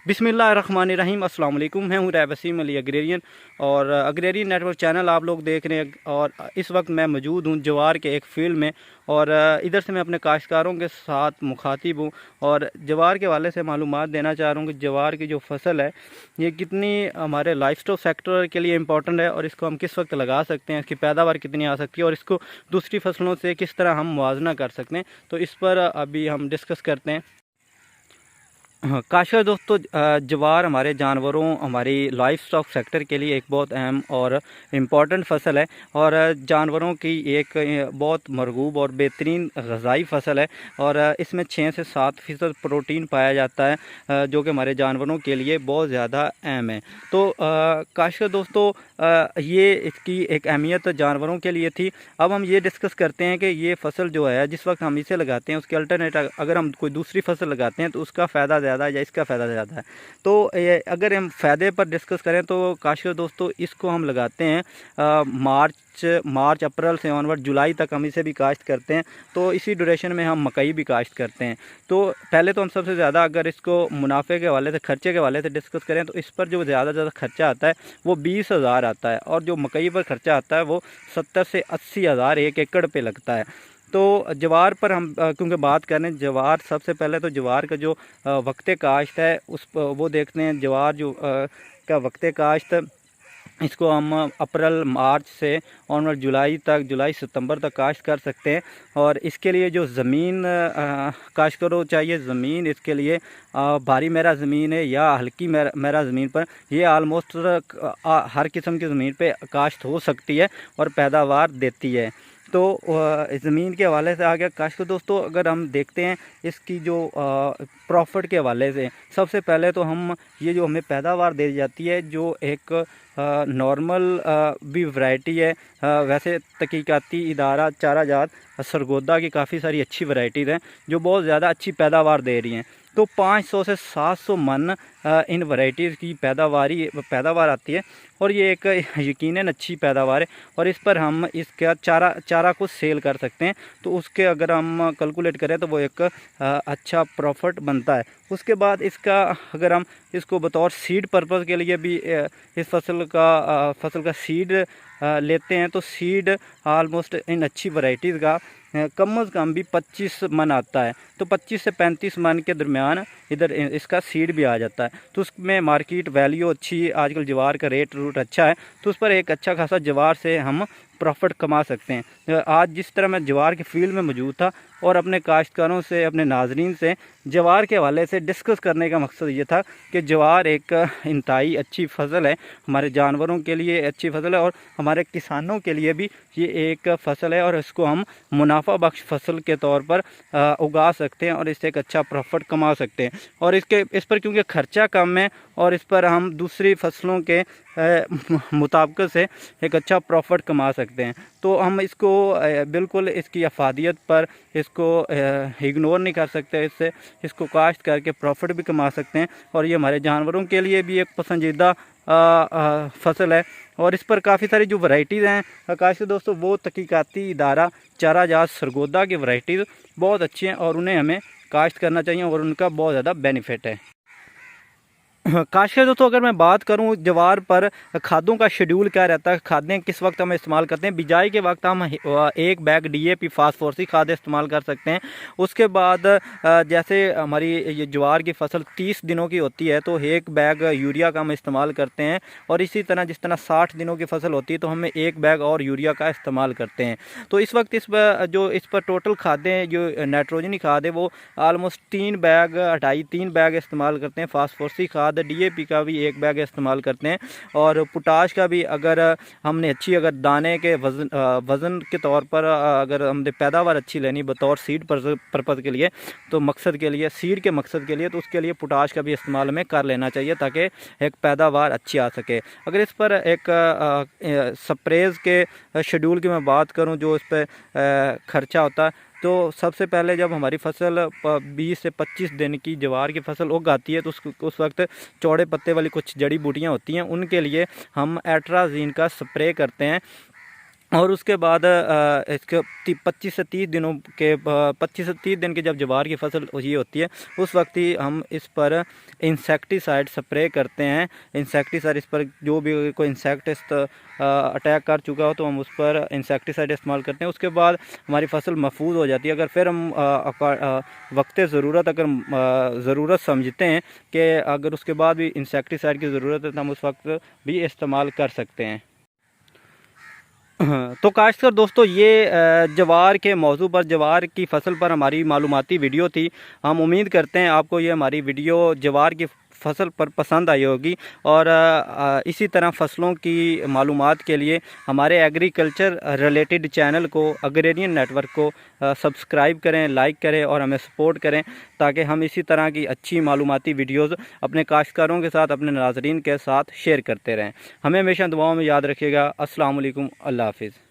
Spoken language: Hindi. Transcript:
बिस्मिल्लाहिर्रहमानिर्रहीम। अस्सलाम वालेकुम। मैं हूँ राय वसीम अली अग्रेरियन और अग्रेरियन नेटवर्क चैनल आप लोग देख रहे हैं। और इस वक्त मैं मौजूद हूँ जवार के एक फील्ड में और इधर से मैं अपने काश्तकारों के साथ मुखातिब हूँ और जवार के हवाले से मालूमात देना चाह रहा हूँ कि जवार की जो फसल है ये कितनी हमारे लाइफस्टॉक सेक्टर के लिए इम्पोर्टेंट है और इसको हम किस वक्त लगा सकते हैं, इसकी पैदावार कितनी आ सकती है और इसको दूसरी फसलों से किस तरह हम मुवाजना कर सकते हैं। तो इस पर अभी हम डिस्कस करते हैं। हाँ, काशिर दोस्तों, ज्वार हमारे जानवरों, हमारी लाइफ स्टॉक सेक्टर के लिए एक बहुत अहम और इम्पॉर्टेंट फसल है और जानवरों की एक बहुत मरगूब और बेहतरीन ग़िज़ाई फसल है और इसमें 6 से 7% प्रोटीन पाया जाता है जो कि हमारे जानवरों के लिए बहुत ज़्यादा अहम है। तो काशिर दोस्तों, ये इसकी एक अहमियत जानवरों के लिए थी। अब हम ये डिस्कस करते हैं कि ये फसल जो है जिस वक्त हम इसे लगाते हैं उसके अल्टरनेट अगर हम कोई दूसरी फसल लगाते हैं तो उसका फ़ायदा ज़्यादा है या इसका फ़ायदा ज़्यादा है। तो अगर हम फ़ायदे पर डिस्कस करें तो काशिर दोस्तों, इसको हम लगाते हैं मार्च अप्रैल से ऑनवर्ड जुलाई तक हम इसे भी काश्त करते हैं। तो इसी ड्यूरेशन में हम मकई भी काश्त करते हैं। तो पहले तो हम सबसे ज़्यादा अगर इसको मुनाफे के हवाले से, खर्चे के हवाले से डिस्कस करें तो इस पर जो ज़्यादा खर्चा आता है वो 20,000 आता है और जो मकई पर खर्चा आता है वो 70 से 80 हज़ार 1 एकड़ पे लगता है। तो ज्वार पर हम क्योंकि बात करें, ज्वार सबसे पहले तो ज्वार का जो वक्त काश्त है वो देखते हैं। ज्वार जो का वक्त काश्त, इसको हम अप्रैल मार्च से ऑनवर्ड जुलाई सितंबर तक काश्त कर सकते हैं। और इसके लिए जो ज़मीन काश्त करो चाहिए, ज़मीन इसके लिए भारी मेरा ज़मीन है या हल्की मेरा ज़मीन पर ये आलमोस्ट हर किस्म की ज़मीन पे काश्त हो सकती है और पैदावार देती है। तो ज़मीन के हवाले से आ गया काश्त। दोस्तों, अगर हम देखते हैं इसकी जो प्रॉफिट के हवाले से, सबसे पहले तो हम ये जो हमें पैदावार दी जाती है जो एक नॉर्मल भी वैरायटी है। वैसे तहकीकाती इदारा चारा जात सरगोदा की काफ़ी सारी अच्छी वैरायटीज़ हैं जो बहुत ज़्यादा अच्छी पैदावार दे रही हैं। तो 500 से 700 मन इन वैरायटीज़ की पैदावार आती है और ये एक यकीनन अच्छी पैदावार है और इस पर हम इसका चारा को सेल कर सकते हैं। तो उसके अगर हम कैलकुलेट करें तो वो एक अच्छा प्रॉफिट बनता है। उसके बाद इसका अगर हम इसको बतौर सीड पर्पज़ के लिए भी इस फसल का सीड लेते हैं तो सीड आलमोस्ट इन अच्छी वैरायटीज़ का कम अज़ कम भी 25 मन आता है। तो 25 से 35 मन के दरमियान इधर इसका सीड भी आ जाता है। तो उसमें मार्केट वैल्यू अच्छी है, आजकल ज्वार का रेट रूट अच्छा है तो उस पर एक अच्छा खासा ज्वार से हम प्रॉफिट कमा सकते हैं। आज जिस तरह मैं ज्वार के फील्ड में मौजूद था और अपने काश्तकारों से, अपने नाजरीन से ज्वार के हवाले से डिस्कस करने का मकसद ये था कि ज्वार एक इंतहाई अच्छी फसल है, हमारे जानवरों के लिए अच्छी फसल है और हमारे किसानों के लिए भी ये एक फसल है और इसको हम मुनाफा बख्श फसल के तौर पर उगा सकते हैं और इससे एक अच्छा प्रॉफिट कमा सकते हैं। और इस पर क्योंकि खर्चा कम है और इस पर हम दूसरी फसलों के मुताबिक से एक अच्छा प्रॉफिट कमा सकते हैं। तो हम इसको बिल्कुल इसकी अफादियत पर इसको इग्नोर नहीं कर सकते। इसको काश्त करके प्रॉफिट भी कमा सकते हैं और ये हमारे जानवरों के लिए भी एक पसंदीदा फसल है। और इस पर काफ़ी सारी जो वैरायटीज़ हैं काश्त दोस्तों, वो तहकीकाती इदारा चारा जात सरगोदा की वैरायटीज़ बहुत अच्छी हैं और उन्हें हमें काश्त करना चाहिए और उनका बहुत ज़्यादा बेनिफिट है। काशिर दोस्तों, अगर मैं बात करूं ज्वार पर खादों का शेड्यूल क्या रहता है, खादें किस वक्त हम इस्तेमाल करते हैं। बिजाई के वक्त हम 1 बैग DAP फास्फोरसी खाद इस्तेमाल कर सकते हैं। उसके बाद जैसे हमारी ये ज्वार की फसल 30 दिनों की होती है तो 1 बैग यूरिया का हम इस्तेमाल करते हैं और इसी तरह जिस तरह 60 दिनों की फसल होती है तो हम 1 बैग और यूरिया का इस्तेमाल करते हैं। तो इस वक्त इस पर टोटल खादें जो नाइट्रोजनी खाद है वो आलमोस्ट 3 बैग इस्तेमाल करते हैं। फास्फोरसी खाद DAP का भी 1 बैग इस्तेमाल करते हैं और पोटाश का भी अगर हमने अगर दाने के वज़न के तौर पर अगर हमने पैदावार अच्छी लेनी बतौर सीड पर्पज़ के लिए, तो सीड के मकसद के लिए, तो उसके लिए पोटाश का भी इस्तेमाल हमें कर लेना चाहिए ताकि एक पैदावार अच्छी आ सके। अगर इस पर एक स्प्रेज़ के शेड्यूल की मैं बात करूं जो इस पर ख़र्चा होता है, तो सबसे पहले जब हमारी फसल 20 से 25 दिन की ज्वार की फसल उग आती है तो उस वक्त चौड़े पत्ते वाली कुछ जड़ी बूटियां होती हैं, उनके लिए हम एट्राजीन का स्प्रे करते हैं और उसके बाद इसके 25 से 30 दिनों के 25 से 30 दिन की जब ज्वार की फसल ये होती है, उस वक्त ही हम इस पर इंसेक्टिसाइड स्प्रे करते हैं। इंसेक्टिसाइड, इस पर जो भी कोई इंसेक्ट अटैक कर चुका हो तो हम उस पर इंसेक्टिसाइड इस्तेमाल करते हैं। उसके बाद हमारी फसल महफूज हो जाती है। अगर फिर हम वक्त ज़रूरत अगर ज़रूरत समझते हैं कि अगर उसके बाद भी इंसेक्टिसाइड की ज़रूरत है तो हम उस वक्त भी इस्तेमाल कर सकते हैं। तो काश्तकार दोस्तों, ये ज्वार के मौजू पर, ज्वार की फसल पर हमारी मालूमाती वीडियो थी। हम उम्मीद करते हैं आपको ये हमारी वीडियो ज्वार की फसल पर पसंद आई होगी। और इसी तरह फसलों की मालूमात के लिए हमारे एग्रीकल्चर रिलेटेड चैनल को, अग्रेरियन नेटवर्क को सब्सक्राइब करें, लाइक करें और हमें सपोर्ट करें, ताकि हम इसी तरह की अच्छी मालूमाती वीडियोज़ अपने काश्तकारों के साथ, अपने नाज़रीन के साथ शेयर करते रहें। हमें हमेशा दुआओं में याद रखिएगा। अस्सलाम वालेकुम, अल्लाह हाफ़िज़।